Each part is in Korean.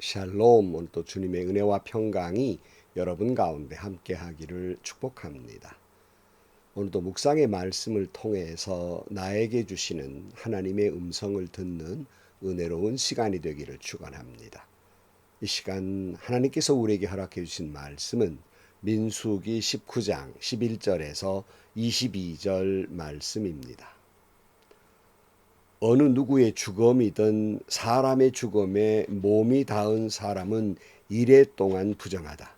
샬롬. 오늘 또 주님의 은혜와 평강이 여러분 가운데 함께 하기를 축복합니다. 오늘도 묵상의 말씀을 통해서 나에게 주시는 하나님의 음성을 듣는 은혜로운 시간이 되기를 축원합니다. 이 시간 하나님께서 우리에게 허락해 주신 말씀은 민수기 19장 11절에서 22절 말씀입니다. 어느 누구의 죽음이든 사람의 죽음에 몸이 닿은 사람은 이래 동안 부정하다.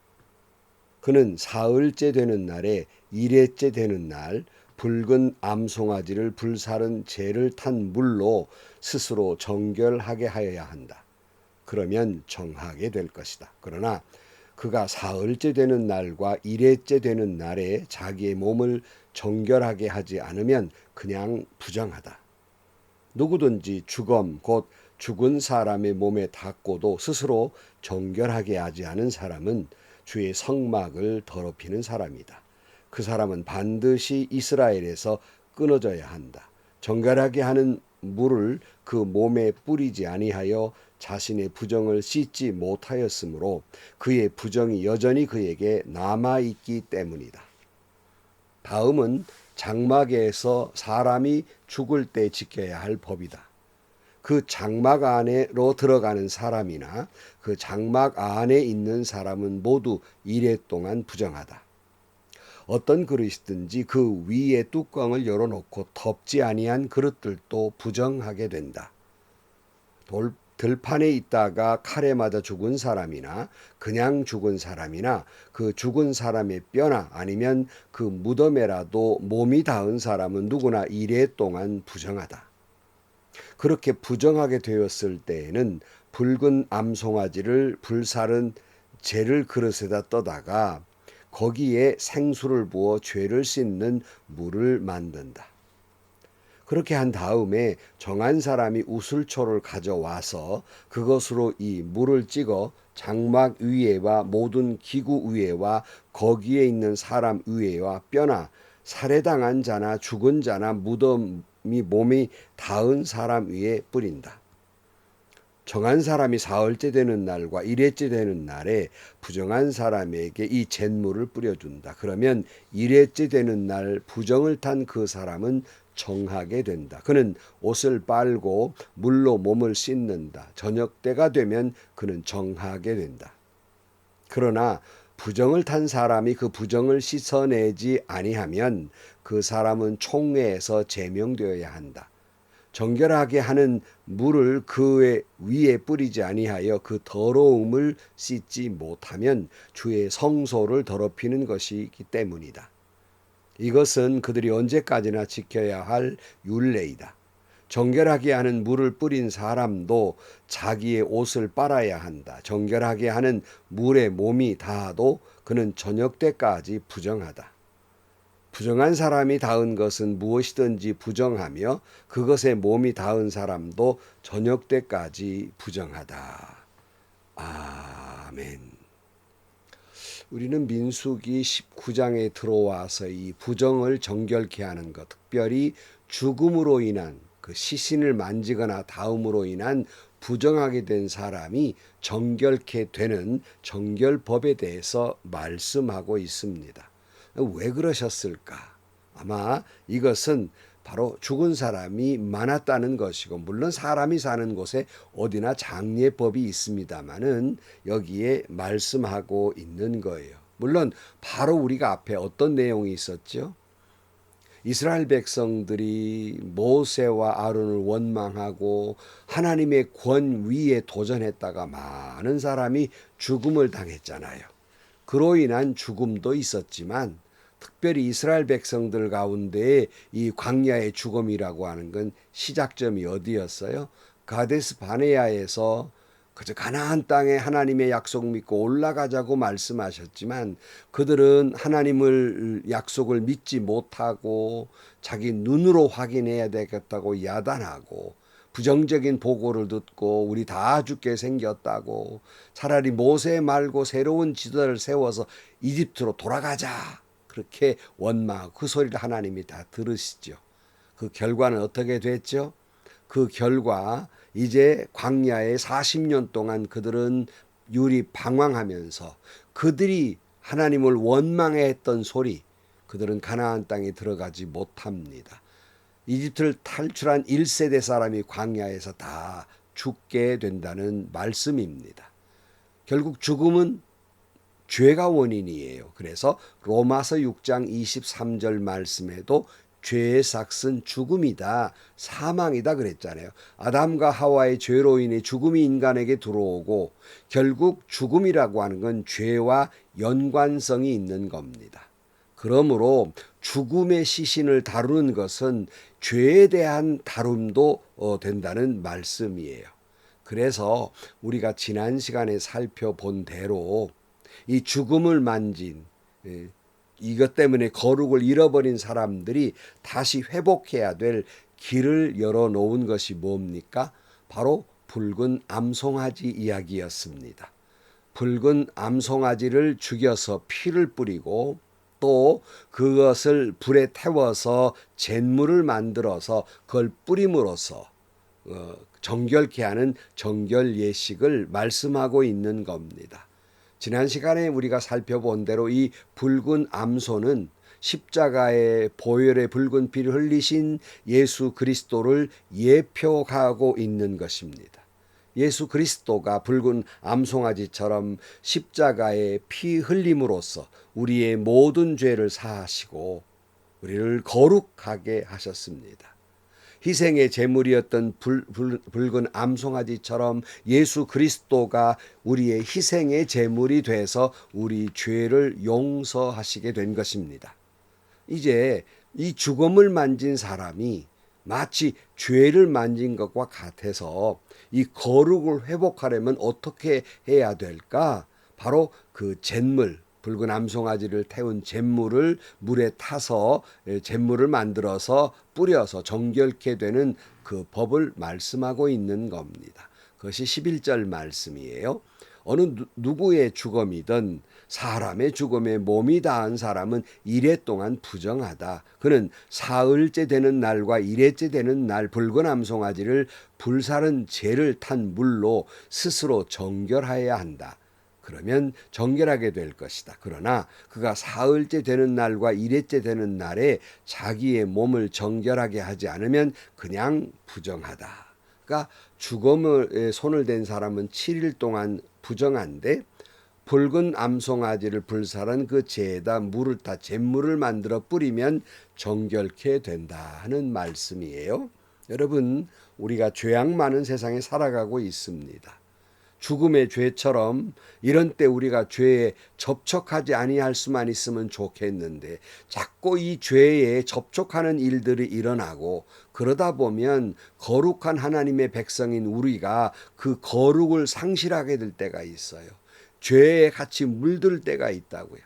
그는 사흘째 되는 날에 이래째 되는 날 붉은 암송아지를 불사른 재를 탄 물로 스스로 정결하게 하여야 한다. 그러면 정하게 될 것이다. 그러나 그가 사흘째 되는 날과 이래째 되는 날에 자기의 몸을 정결하게 하지 않으면 그냥 부정하다. 누구든지 죽음 곧 죽은 사람의 몸에 닿고도 스스로 정결하게 하지 않은 사람은 주의 성막을 더럽히는 사람이다. 그 사람은 반드시 이스라엘에서 끊어져야 한다. 정결하게 하는 물을 그 몸에 뿌리지 아니하여 자신의 부정을 씻지 못하였으므로 그의 부정이 여전히 그에게 남아있기 때문이다. 다음은 장막에서 사람이 죽을 때 지켜야 할 법이다. 그 장막 안으로 들어가는 사람이나 그 장막 안에 있는 사람은 모두 이래 동안 부정하다. 어떤 그릇이든지 그 위에 뚜껑을 열어놓고 덮지 아니한 그릇들도 부정하게 된다. 들판에 있다가 칼에 맞아 죽은 사람이나 그냥 죽은 사람이나 그 죽은 사람의 뼈나 아니면 그 무덤에라도 몸이 닿은 사람은 누구나 이래 동안 부정하다. 그렇게 부정하게 되었을 때에는 붉은 암송아지를 불사른 재를 그릇에다 떠다가 거기에 생수를 부어 죄를 씻는 물을 만든다. 그렇게 한 다음에 정한 사람이 우슬초를 가져와서 그것으로 이 물을 찍어 장막 위에와 모든 기구 위에와 거기에 있는 사람 위에와 뼈나 살해당한 자나 죽은 자나 무덤이 몸이 닿은 사람 위에 뿌린다. 정한 사람이 사흘째 되는 날과 일회째 되는 날에 부정한 사람에게 이 잿물을 뿌려준다. 그러면 일회째 되는 날 부정을 탄 그 사람은 정하게 된다. 그는 옷을 빨고 물로 몸을 씻는다. 저녁 때가 되면 그는 정하게 된다. 그러나 부정을 탄 사람이 그 부정을 씻어내지 아니하면 그 사람은 총회에서 제명되어야 한다. 정결하게 하는 물을 그 위에 뿌리지 아니하여 그 더러움을 씻지 못하면 주의 성소를 더럽히는 것이기 때문이다. 이것은 그들이 언제까지나 지켜야 할 율례이다. 정결하게 하는 물을 뿌린 사람도 자기의 옷을 빨아야 한다. 정결하게 하는 물에 몸이 닿아도 그는 저녁 때까지 부정하다. 부정한 사람이 닿은 것은 무엇이든지 부정하며 그것에 몸이 닿은 사람도 저녁 때까지 부정하다. 아멘. 우리는 민수기 19장에 들어와서 이 부정을 정결케 하는 것, 특별히 죽음으로 인한 그 시신을 만지거나 닿음으로 인한 부정하게 된 사람이 정결케 되는 정결법에 대해서 말씀하고 있습니다. 왜 그러셨을까? 아마 이것은 바로 죽은 사람이 많았다는 것이고, 물론 사람이 사는 곳에 어디나 장례법이 있습니다마는 여기에 말씀하고 있는 거예요. 물론 바로 우리가 앞에 어떤 내용이 있었죠? 이스라엘 백성들이 모세와 아론을 원망하고 하나님의 권위에 도전했다가 많은 사람이 죽음을 당했잖아요. 그로 인한 죽음도 있었지만 특별히 이스라엘 백성들 가운데 이 광야의 죽음이라고 하는 건 시작점이 어디였어요? 가데스 바네아에서 그저 가나안 땅에 하나님의 약속 믿고 올라가자고 말씀하셨지만 그들은 하나님을 약속을 믿지 못하고 자기 눈으로 확인해야 되겠다고 야단하고 부정적인 보고를 듣고 우리 다 죽게 생겼다고 차라리 모세 말고 새로운 지도를 세워서 이집트로 돌아가자 그렇게 원망하고 그 소리를 하나님이 다 들으시죠. 그 결과는 어떻게 됐죠? 그 결과 이제 광야에 40년 동안 그들은 유리 방황하면서 그들이 하나님을 원망해 했던 소리, 그들은 가나안 땅에 들어가지 못합니다. 이집트를 탈출한 1세대 사람이 광야에서 다 죽게 된다는 말씀입니다. 결국 죽음은 죄가 원인이에요. 그래서 로마서 6장 23절 말씀에도 죄의 삭은 죽음이다, 사망이다 그랬잖아요. 아담과 하와의 죄로 인해 죽음이 인간에게 들어오고 결국 죽음이라고 하는 건 죄와 연관성이 있는 겁니다. 그러므로 죽음의 시신을 다루는 것은 죄에 대한 다룸도 된다는 말씀이에요. 그래서 우리가 지난 시간에 살펴본 대로 이 죽음을 만진, 이것 때문에 거룩을 잃어버린 사람들이 다시 회복해야 될 길을 열어놓은 것이 뭡니까? 바로 붉은 암송아지 이야기였습니다. 붉은 암송아지를 죽여서 피를 뿌리고 또 그것을 불에 태워서 잿물을 만들어서 그걸 뿌림으로써 정결케 하는 정결 예식을 말씀하고 있는 겁니다. 지난 시간에 우리가 살펴본 대로 이 붉은 암소는 십자가의 보혈의 붉은 피를 흘리신 예수 그리스도를 예표하고 있는 것입니다. 예수 그리스도가 붉은 암송아지처럼 십자가의 피 흘림으로써 우리의 모든 죄를 사하시고 우리를 거룩하게 하셨습니다. 희생의 제물이었던 붉은 암송아지처럼 예수 그리스도가 우리의 희생의 제물이 돼서 우리 죄를 용서하시게 된 것입니다. 이제 이 죽음을 만진 사람이 마치 죄를 만진 것과 같아서 이 거룩을 회복하려면 어떻게 해야 될까? 바로 그 잿물, 붉은 암송아지를 태운 잿물을 물에 타서 잿물을 만들어서 뿌려서 정결케 되는 그 법을 말씀하고 있는 겁니다. 그것이 11절 말씀이에요. 어느 누구의 죽음이든 사람의 죽음에 몸이 닿은 사람은 이래 동안 부정하다. 그는 사흘째 되는 날과 이래째 되는 날 붉은 암송아지를 불사른 재를 탄 물로 스스로 정결하여야 한다. 그러면 정결하게 될 것이다. 그러나 그가 사흘째 되는 날과 이래째 되는 날에 자기의 몸을 정결하게 하지 않으면 그냥 부정하다. 그러니까 죽음에 손을 댄 사람은 7일 동안 부정한데 붉은 암송아지를 불살은 그 재에다 물을 타 잿물을 만들어 뿌리면 정결케 된다 하는 말씀이에요. 여러분, 우리가 죄악 많은 세상에 살아가고 있습니다. 죽음의 죄처럼 이런 때 우리가 죄에 접촉하지 아니할 수만 있으면 좋겠는데 자꾸 이 죄에 접촉하는 일들이 일어나고 그러다 보면 거룩한 하나님의 백성인 우리가 그 거룩을 상실하게 될 때가 있어요. 죄에 같이 물들 때가 있다고요.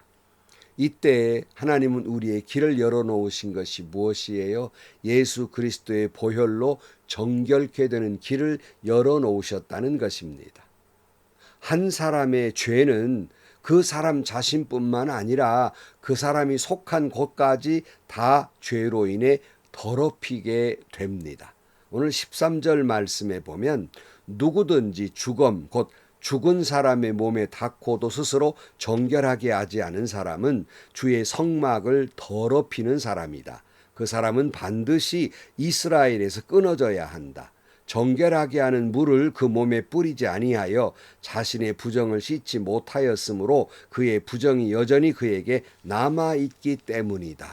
이때 하나님은 우리의 길을 열어놓으신 것이 무엇이에요? 예수 그리스도의 보혈로 정결케 되는 길을 열어놓으셨다는 것입니다. 한 사람의 죄는 그 사람 자신뿐만 아니라 그 사람이 속한 곳까지 다 죄로 인해 더럽히게 됩니다. 오늘 13절 말씀에 보면 누구든지 죽음 곧 죽은 사람의 몸에 닿고도 스스로 정결하게 하지 않은 사람은 주의 성막을 더럽히는 사람이다. 그 사람은 반드시 이스라엘에서 끊어져야 한다. 정결하게 하는 물을 그 몸에 뿌리지 아니하여 자신의 부정을 씻지 못하였으므로 그의 부정이 여전히 그에게 남아있기 때문이다.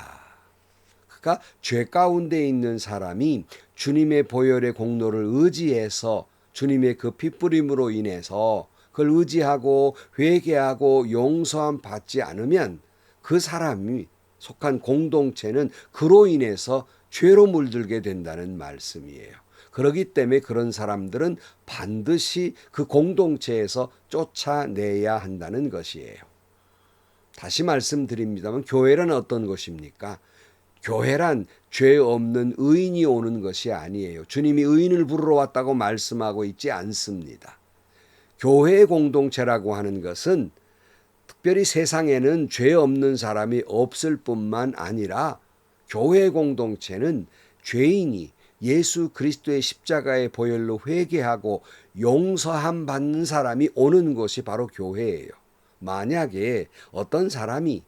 그러니까 죄 가운데 있는 사람이 주님의 보혈의 공로를 의지해서 주님의 그 핏부림으로 인해서 그걸 의지하고 회개하고 용서함 받지 않으면 그 사람이 속한 공동체는 그로 인해서 죄로 물들게 된다는 말씀이에요. 그렇기 때문에 그런 사람들은 반드시 그 공동체에서 쫓아내야 한다는 것이에요. 다시 말씀드립니다만 교회란 어떤 것입니까? 교회란 죄 없는 의인이 오는 것이 아니에요. 주님이 의인을 부르러 왔다고 말씀하고 있지 않습니다. 교회의 공동체라고 하는 것은 특별히 세상에는 죄 없는 사람이 없을 뿐만 아니라 교회 공동체는 죄인이 예수 그리스도의 십자가의 보혈로 회개하고 용서함 받는 사람이 오는 것이 바로 교회예요. 만약에 어떤 사람이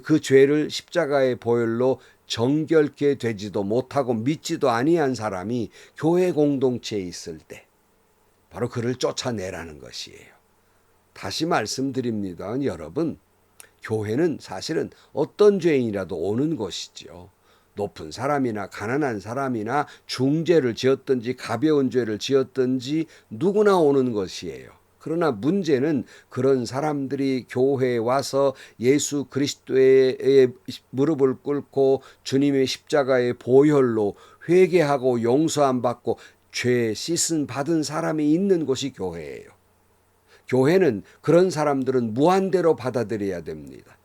그 죄를 십자가의 보혈로 정결케 되지도 못하고 믿지도 아니한 사람이 교회 공동체에 있을 때 바로 그를 쫓아내라는 것이에요. 다시 말씀드립니다. 여러분, 교회는 사실은 어떤 죄인이라도 오는 것이지요. 높은 사람이나 가난한 사람이나 중죄를 지었든지 가벼운 죄를 지었든지 누구나 오는 것이에요. 그러나 문제는 그런 사람들이 교회에 와서 예수 그리스도의 무릎을 꿇고 주님의 십자가의 보혈로 회개하고 용서함 받고 죄 씻음 받은 사람이 있는 곳이 교회예요. 교회는 그런 사람들은 무한대로 받아들여야 됩니다.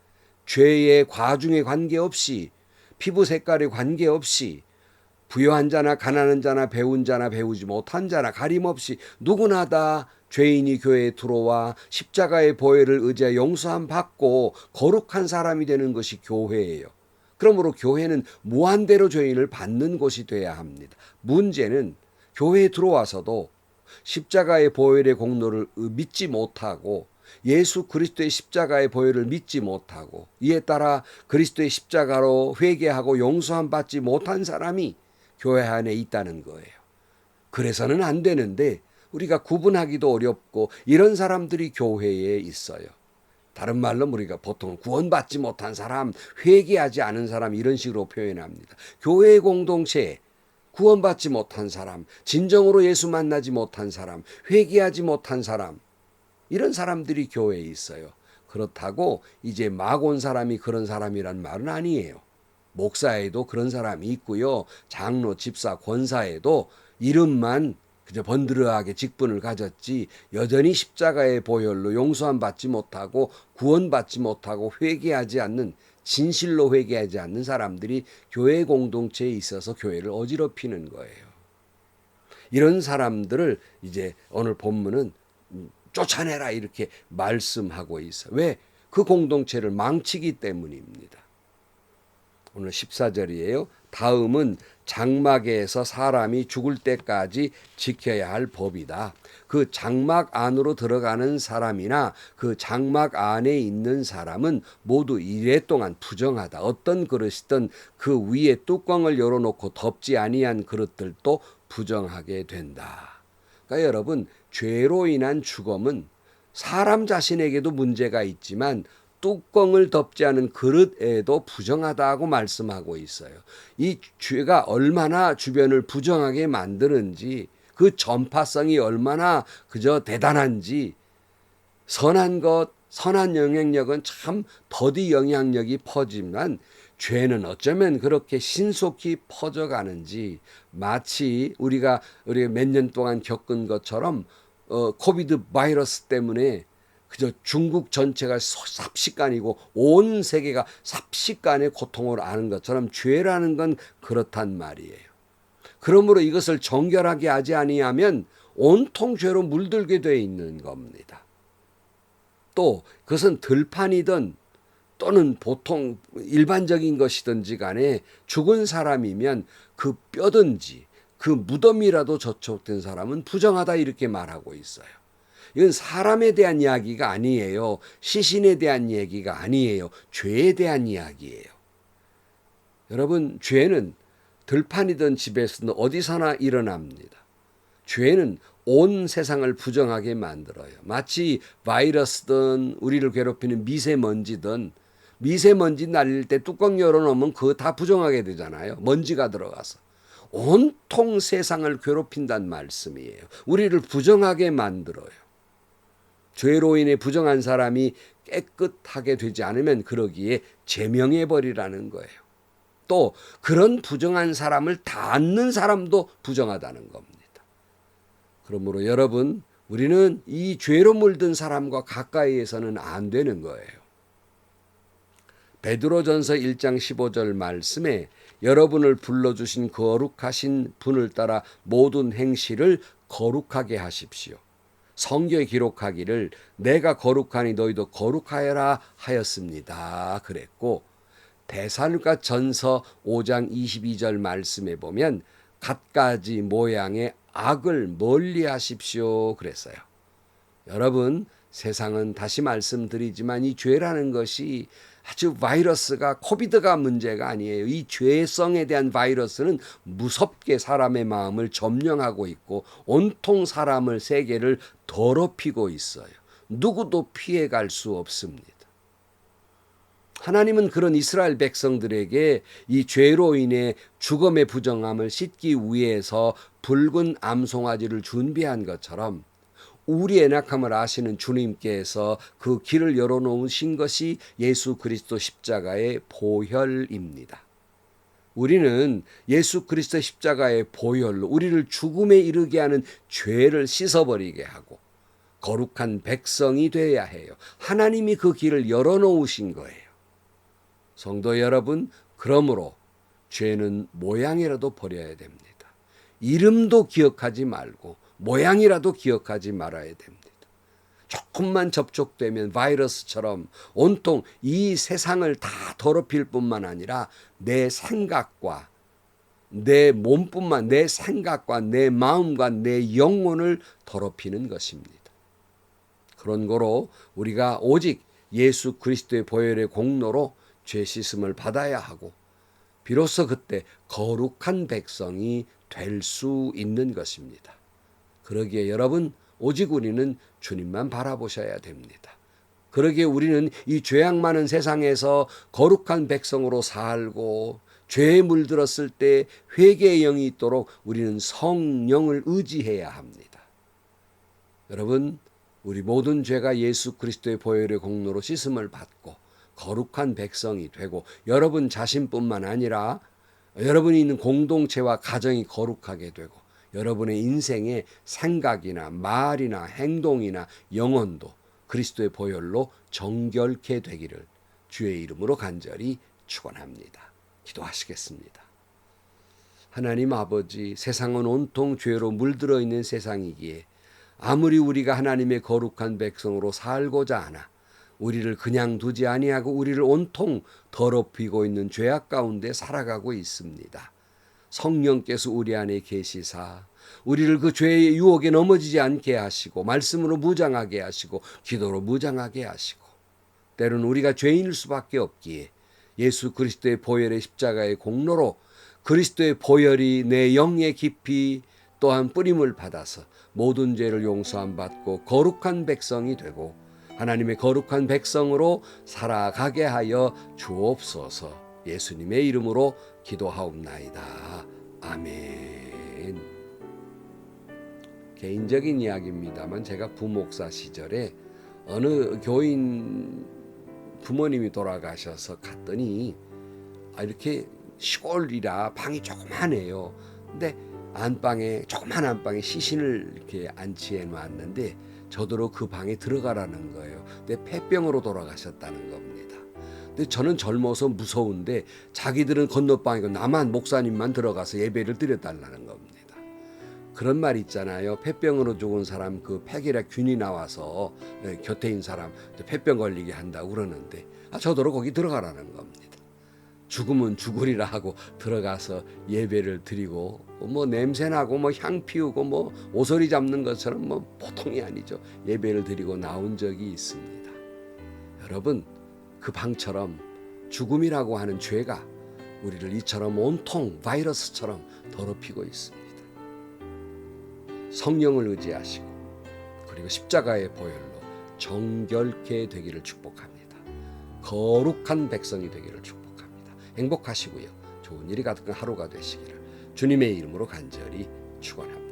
죄의 과중에 관계없이, 피부 색깔에 관계없이, 부유한 자나 가난한 자나 배운 자나 배우지 못한 자나 가림없이 누구나 다 죄인이 교회에 들어와 십자가의 보혈을 의지하여 용서함 받고 거룩한 사람이 되는 것이 교회예요. 그러므로 교회는 무한대로 죄인을 받는 곳이 돼야 합니다. 문제는 교회에 들어와서도 십자가의 보혈의 공로를 믿지 못하고 예수 그리스도의 십자가의 보혈을 믿지 못하고 이에 따라 그리스도의 십자가로 회개하고 용서함 받지 못한 사람이 교회 안에 있다는 거예요. 그래서는 안 되는데 우리가 구분하기도 어렵고 이런 사람들이 교회에 있어요. 다른 말로 우리가 보통 구원받지 못한 사람, 회개하지 않은 사람 이런 식으로 표현합니다. 교회 공동체에 구원받지 못한 사람, 진정으로 예수 만나지 못한 사람, 회개하지 못한 사람, 이런 사람들이 교회에 있어요. 그렇다고 이제 막 온 사람이 그런 사람이란 말은 아니에요. 목사에도 그런 사람이 있고요. 장로, 집사, 권사에도 이름만 그저 번드러하게 직분을 가졌지 여전히 십자가의 보혈로 용서함 받지 못하고 구원받지 못하고 회개하지 않는, 진실로 회개하지 않는 사람들이 교회 공동체에 있어서 교회를 어지럽히는 거예요. 이런 사람들을 이제 오늘 본문은 쫓아내라 이렇게 말씀하고 있어요. 왜? 그 공동체를 망치기 때문입니다. 오늘 14절이에요. 다음은 장막에서 사람이 죽을 때까지 지켜야 할 법이다. 그 장막 안으로 들어가는 사람이나 그 장막 안에 있는 사람은 모두 이래 동안 부정하다. 어떤 그릇이든 그 위에 뚜껑을 열어놓고 덮지 아니한 그릇들도 부정하게 된다. 그러니까 여러분, 죄로 인한 죽음은 사람 자신에게도 문제가 있지만 뚜껑을 덮지 않은 그릇에도 부정하다고 말씀하고 있어요. 이 죄가 얼마나 주변을 부정하게 만드는지, 그 전파성이 얼마나 그저 대단한지, 선한 것, 선한 영향력은 참 더디 영향력이 퍼지만 죄는 어쩌면 그렇게 신속히 퍼져가는지, 마치 우리가 몇 년 동안 겪은 것처럼 코비드 바이러스 때문에 그저 중국 전체가 삽시간이고 온 세계가 삽시간의 고통을 아는 것처럼 죄라는 건 그렇단 말이에요. 그러므로 이것을 정결하게 하지 아니하면 온통 죄로 물들게 돼 있는 겁니다. 또 그것은 들판이든 또는 보통 일반적인 것이든지 간에 죽은 사람이면 그 뼈든지 그 무덤이라도 저촉된 사람은 부정하다 이렇게 말하고 있어요. 이건 사람에 대한 이야기가 아니에요. 시신에 대한 얘기가 아니에요. 죄에 대한 이야기예요. 여러분, 죄는 들판이든 집에서든 어디서나 일어납니다. 죄는 온 세상을 부정하게 만들어요. 마치 바이러스든 우리를 괴롭히는 미세먼지든, 미세먼지 날릴 때 뚜껑 열어놓으면 그거 다 부정하게 되잖아요. 먼지가 들어가서. 온통 세상을 괴롭힌다는 말씀이에요. 우리를 부정하게 만들어요. 죄로 인해 부정한 사람이 깨끗하게 되지 않으면 그러기에 제명해버리라는 거예요. 또 그런 부정한 사람을 닿는 사람도 부정하다는 겁니다. 그러므로 여러분, 우리는 이 죄로 물든 사람과 가까이에서는 안 되는 거예요. 베드로전서 1장 15절 말씀에 여러분을 불러주신 거룩하신 분을 따라 모든 행실을 거룩하게 하십시오. 성경에 기록하기를 내가 거룩하니 너희도 거룩하여라 하였습니다. 그랬고 데살로니가 전서 5장 22절 말씀에 보면 갖가지 모양의 악을 멀리 하십시오 그랬어요. 여러분, 세상은 다시 말씀드리지만 이 죄라는 것이 아주 바이러스가 코비드가 문제가 아니에요. 이 죄성에 대한 바이러스는 무섭게 사람의 마음을 점령하고 있고 온통 사람을 세계를 더럽히고 있어요. 누구도 피해갈 수 없습니다. 하나님은 그런 이스라엘 백성들에게 이 죄로 인해 죽음의 부정함을 씻기 위해서 붉은 암송아지를 준비한 것처럼 우리의 낙함을 아시는 주님께서 그 길을 열어놓으신 것이 예수 그리스도 십자가의 보혈입니다. 우리는 예수 그리스도 십자가의 보혈로 우리를 죽음에 이르게 하는 죄를 씻어버리게 하고 거룩한 백성이 되어야 해요. 하나님이 그 길을 열어놓으신 거예요. 성도 여러분, 그러므로 죄는 모양이라도 버려야 됩니다. 이름도 기억하지 말고 모양이라도 기억하지 말아야 됩니다. 조금만 접촉되면 바이러스처럼 온통 이 세상을 다 더럽힐 뿐만 아니라 내 생각과 내 몸뿐만 내 생각과 내 마음과 내 영혼을 더럽히는 것입니다. 그런 거로 우리가 오직 예수 그리스도의 보혈의 공로로 죄 씻음을 받아야 하고 비로소 그때 거룩한 백성이 될 수 있는 것입니다. 그러기에 여러분, 오직 우리는 주님만 바라보셔야 됩니다. 그러기에 우리는 이 죄악 많은 세상에서 거룩한 백성으로 살고 죄에 물들었을 때 회개의 영이 있도록 우리는 성령을 의지해야 합니다. 여러분, 우리 모든 죄가 예수 그리스도의 보혈의 공로로 씻음을 받고 거룩한 백성이 되고 여러분 자신뿐만 아니라 여러분이 있는 공동체와 가정이 거룩하게 되고 여러분의 인생의 생각이나 말이나 행동이나 영혼도 그리스도의 보혈로 정결케 되기를 주의 이름으로 간절히 축원합니다. 기도하시겠습니다. 하나님 아버지, 세상은 온통 죄로 물들어 있는 세상이기에 아무리 우리가 하나님의 거룩한 백성으로 살고자 하나 우리를 그냥 두지 아니하고 우리를 온통 더럽히고 있는 죄악 가운데 살아가고 있습니다. 성령께서 우리 안에 계시사 우리를 그 죄의 유혹에 넘어지지 않게 하시고 말씀으로 무장하게 하시고 기도로 무장하게 하시고 때로는 우리가 죄인일 수밖에 없기에 예수 그리스도의 보혈의 십자가의 공로로 그리스도의 보혈이 내 영에 깊이 또한 뿌림을 받아서 모든 죄를 용서함 받고 거룩한 백성이 되고 하나님의 거룩한 백성으로 살아가게 하여 주옵소서. 예수님의 이름으로 기도하옵나이다. 아멘. 개인적인 이야기입니다만 제가 부목사 시절에 어느 교인 부모님이 돌아가셔서 갔더니 이렇게 시골이라 방이 조그마해요. 근데 안방에 조그만 안방에 시신을 이렇게 안치해 놨는데 저더러 그 방에 들어가라는 거예요. 근데 폐병으로 돌아가셨다는 겁니다. 근데 저는 젊어서 무서운데 자기들은 건너방이고 나만 목사님만 들어가서 예배를 드려달라는 겁니다. 그런 말 있잖아요. 폐병으로 죽은 사람 그 폐결핵 균이 나와서 곁에 있는 사람 폐병 걸리게 한다고 그러는데 저더러 거기 들어가라는 겁니다. 죽으면 죽으리라 하고 들어가서 예배를 드리고 뭐 냄새나고 뭐 향 피우고 뭐 오소리 잡는 것처럼 뭐 보통이 아니죠. 예배를 드리고 나온 적이 있습니다. 여러분, 그 방처럼 죽음이라고 하는 죄가 우리를 이처럼 온통 바이러스처럼 더럽히고 있습니다. 성령을 의지하시고 그리고 십자가의 보혈로 정결케 되기를 축복합니다. 거룩한 백성이 되기를 축복합니다. 행복하시고요. 좋은 일이 가득한 하루가 되시기를 주님의 이름으로 간절히 축원합니다.